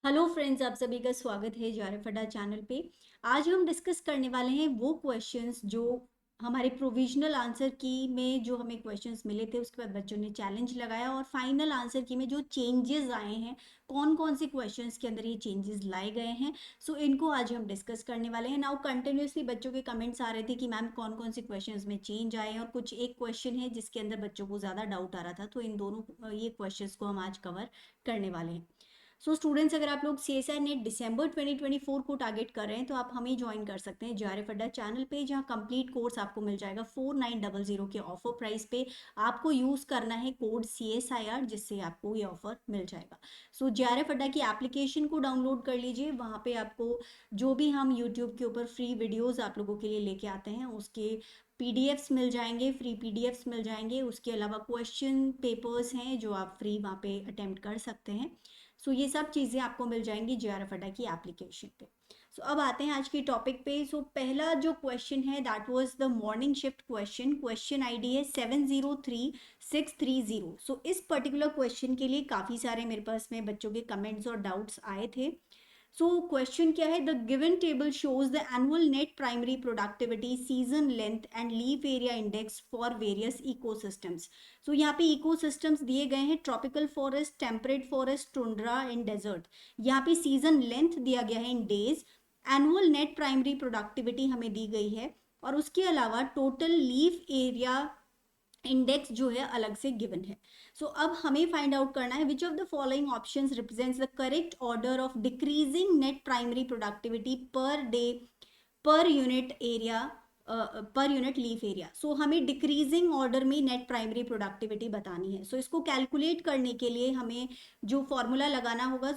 Hello friends, आप सभी का स्वागत है जेआरएफ अड्डा चैनल पे। आज हम डिस्कस करने वाले हैं वो क्वेश्चंस जो हमारे प्रोविजनल आंसर की में जो हमें क्वेश्चंस मिले थे, उसके बाद बच्चों ने चैलेंज लगाया और फाइनल आंसर की में जो चेंजेस आए हैं, कौन कौन से क्वेश्चंस के अंदर ये चेंजेस लाए गए हैं। सो इनको आज हम डिस्कस करने वाले हैं। नाउ कंटिन्यूसली बच्चों के कमेंट्स आ रहे थे कि मैम कौन कौन से क्वेश्चन में चेंज आए हैं, और कुछ एक क्वेश्चन है जिसके अंदर बच्चों को ज़्यादा डाउट आ रहा था, तो इन दोनों ये क्वेश्चन को हम आज कवर करने वाले हैं। सो स्टूडेंट्स, अगर आप लोग CSI नेट दिसंबर 2024 को टारगेट कर रहे हैं तो आप हमें ज्वाइन कर सकते हैं जेआरएफ अड्डा चैनल पे, जहां कंप्लीट कोर्स आपको मिल जाएगा 4900 के ऑफर प्राइस पे। आपको यूज़ करना है कोड CSIR, जिससे आपको ये ऑफर मिल जाएगा। सो जेआरएफ अड्डा की एप्लीकेशन को डाउनलोड कर लीजिए। वहाँ पे आपको जो भी हम यूट्यूब के ऊपर फ्री वीडियोज़ आप लोगों के लिए लेके आते हैं उसके PDFs मिल जाएंगे, फ्री PDFs मिल जाएंगे। उसके अलावा क्वेश्चन पेपर्स हैं जो आप फ्री वहाँ पे अटेम्प्ट कर सकते हैं। सो ये सब चीज़ें आपको मिल जाएंगी जेआरएफ अड्डा की एप्लीकेशन पे। सो अब आते हैं आज की टॉपिक पे। सो पहला जो क्वेश्चन है that was the morning shift question. Question ID है 703630। सो इस पर्टिकुलर क्वेश्चन के लिए काफ़ी सारे मेरे पास में बच्चों के कमेंट्स और डाउट्स आए थे। सो क्वेश्चन क्या है, the given table shows the annual net primary productivity, season length and leaf area index for various ecosystems. So यहाँ पे इकोसिस्टम्स दिए गए हैं, tropical forest, temperate forest, tundra and desert. यहाँ पे सीजन लेंथ दिया गया है in days, annual net primary productivity हमें दी गई है, और उसके अलावा टोटल लीफ एरिया इंडेक्स जो है अलग से गिवन है। सो अब हमें फाइंड आउट करना है which of the following options represents the correct order of decreasing net primary productivity per day per unit area, per unit leaf area. So हमें डिक्रीजिंग ऑर्डर में नेट प्राइमरी प्रोडक्टिविटी बतानी है। सो इसको calculate करने के लिए हमें जो फॉर्मूला लगाना होगा,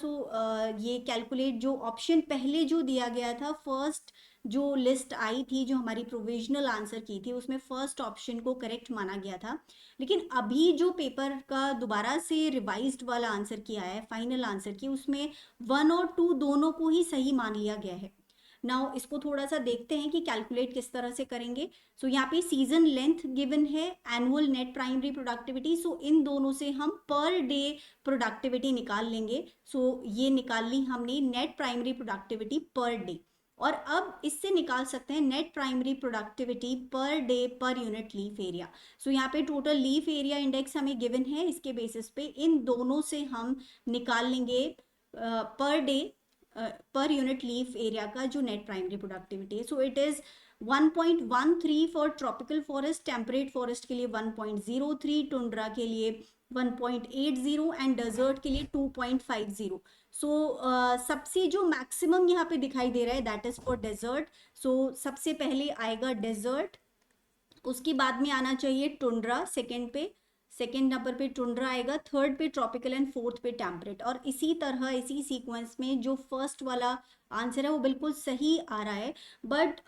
ये कैलकुलेट जो ऑप्शन पहले जो दिया गया था, फर्स्ट जो लिस्ट आई थी जो हमारी प्रोविजनल आंसर की थी, उसमें फर्स्ट ऑप्शन को करेक्ट माना गया था। लेकिन अभी जो पेपर का दोबारा से रिवाइज्ड वाला आंसर किया है, फाइनल आंसर की, उसमें 1 और 2 दोनों को ही सही मान लिया गया है। नाउ इसको थोड़ा सा देखते हैं कि कैलकुलेट किस तरह से करेंगे। सो यहाँ पे सीजन लेंथ गिवन है, एनुअल नेट प्राइमरी प्रोडक्टिविटी, सो इन दोनों से हम पर डे प्रोडक्टिविटी निकाल लेंगे। सो ये निकाल ली हमने net primary productivity per day, और अब इससे निकाल सकते हैं net primary productivity per day per unit leaf area. So यहाँ पे टोटल लीफ एरिया इंडेक्स हमें गिवन है, इसके बेसिस पे इन दोनों से हम निकाल लेंगे पर day per unit leaf area का जो नेट प्राइमरी प्रोडक्टिविटी है। So it is 1.13 for tropical forest, temperate forest के लिए 1.03, टुंड्रा के लिए 1.80 एंड डेजर्ट के लिए 2.50। सो सबसे जो मैक्सिमम यहाँ पे दिखाई दे रहा है दैट इज फॉर डेजर्ट। सो सबसे पहले आएगा डेजर्ट, उसके बाद में आना चाहिए टुंड्रा सेकंड पे, सेकंड नंबर पे टुंड्रा आएगा, थर्ड पे ट्रॉपिकल एंड फोर्थ पे टेम्परेट। और इसी तरह इसी सीक्वेंस में जो फर्स्ट वाला आंसर है वो बिल्कुल सही आ रहा है। बट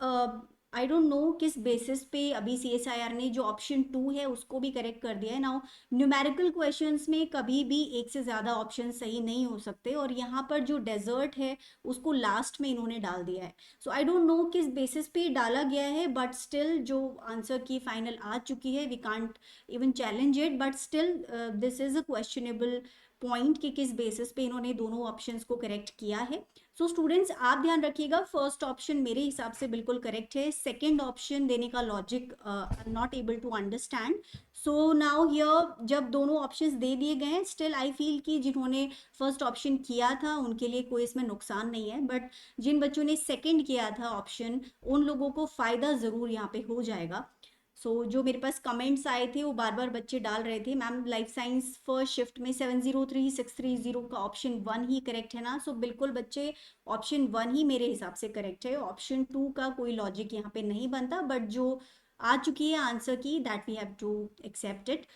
आई डोंट नो किस बेसिस पे अभी CSIR ने जो ऑप्शन 2 है उसको भी करेक्ट कर दिया है। नाउ न्यूमेरिकल क्वेश्चंस में कभी भी एक से ज़्यादा ऑप्शन सही नहीं हो सकते, और यहाँ पर जो डेजर्ट है उसको लास्ट में इन्होंने डाल दिया है। सो आई डोंट नो किस बेसिस पे डाला गया है, बट स्टिल जो आंसर की फाइनल आ चुकी है, we can't even challenge it, but still this is a questionable point कि किस बेसिस पे इन्होंने दोनों ऑप्शंस को करेक्ट किया है। सो स्टूडेंट्स, आप ध्यान रखिएगा, फर्स्ट ऑप्शन मेरे हिसाब से बिल्कुल करेक्ट है, सेकेंड ऑप्शन देने का logic I am not able to understand. So now here जब दोनों ऑप्शंस दे दिए गए हैं, स्टिल आई फील कि जिन्होंने फर्स्ट ऑप्शन किया था उनके लिए कोई इसमें नुकसान नहीं है, बट जिन बच्चों ने सेकंड किया था ऑप्शन, उन लोगों को फ़ायदा ज़रूर यहाँ पे हो जाएगा। जो मेरे पास कमेंट्स आए थे वो बार बार बच्चे डाल रहे थे, ma'am life science first shift में 703630 का ऑप्शन 1 ही करेक्ट है ना। बिल्कुल बच्चे, ऑप्शन 1 ही मेरे हिसाब से करेक्ट है, ऑप्शन 2 का कोई लॉजिक यहाँ पे नहीं बनता, बट जो आ चुकी है answer key that we have to accept it.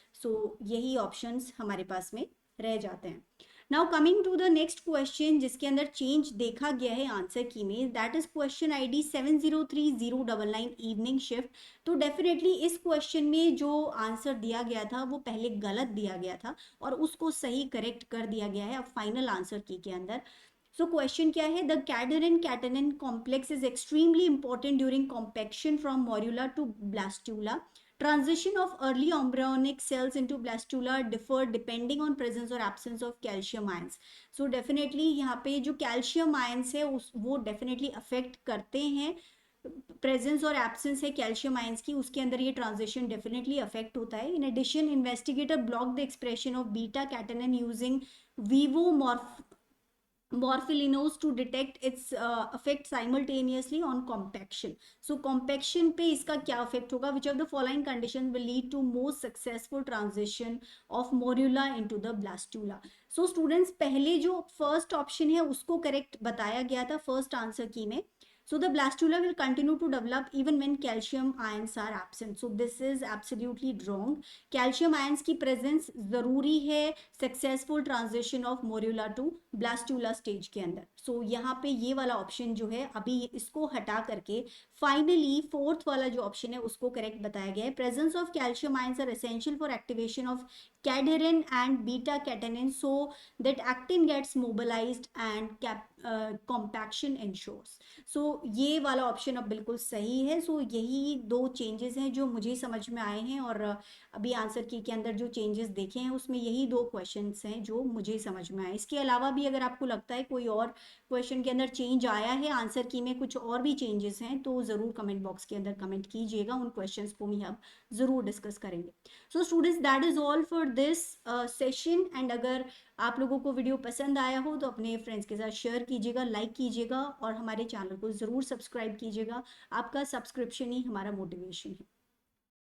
यही ऑप्शंस हमारे पास में रह जाते हैं। Now coming to the next question जिसके अंदर चेंज देखा गया है आंसर की में, that is question ID 703099 evening shift. तो डेफिनेटली इस क्वेश्चन में जो आंसर दिया गया था वो पहले गलत दिया गया था, और उसको सही करेक्ट कर दिया गया है अब फाइनल आंसर की के अंदर। क्वेश्चन क्या है, the cadherin catenin complex is extremely important during compaction from morula to blastula, Transition of early embryonic cells into blastula differ depending on presence or absence of calcium ions. So definitely यहाँ पे जो calcium ions है वो definitely affect करते हैं. Presence और absence है calcium ions की, उसके अंदर ये ट्रांजिशन डेफिनेटली अफेक्ट होता है. In addition investigator block the expression of beta catenin using vivo morpholinoes to detect its effect simultaneously on compaction. So compaction पे इसका क्या effect होगा? Which of the following conditions will lead to most successful transition of morula into the blastula? So students, पहले जो first option है उसको correct बताया गया था first answer की में. So the blastula will continue to develop even when calcium ions are absent. So this is absolutely wrong. Calcium ions की presence जरूरी है successful transition of morula to blastula stage के अंदर. सो यहाँ पे ये वाला ऑप्शन जो है अभी इसको हटा करके फाइनली फोर्थ वाला जो ऑप्शन है उसको करेक्ट बताया गया है. Presence of calcium ions are essential for activation of cadherin and beta catenin so that actin gets mobilized and compaction ensures. So ये वाला ऑप्शन अब बिल्कुल सही है. सो यही दो चेंजेस हैं जो मुझे समझ में आए हैं और अभी आंसर की के अंदर जो चेंजेस देखे हैं उसमें यही दो क्वेश्चंस हैं जो मुझे समझ में आए. इसके अलावा भी अगर आपको लगता है कोई और क्वेश्चन के अंदर चेंज आया है, आंसर की में कुछ और भी चेंजेस हैं, तो ज़रूर कमेंट बॉक्स के अंदर कमेंट कीजिएगा. उन क्वेश्चंस को भी हम ज़रूर डिस्कस करेंगे. So students, that is all for this session. And अगर आप लोगों को वीडियो पसंद आया हो तो अपने फ्रेंड्स के साथ शेयर कीजिएगा, लाइक कीजिएगा और हमारे चैनल को ज़रूर सब्सक्राइब कीजिएगा. आपका सब्सक्रिप्शन ही हमारा मोटिवेशन है.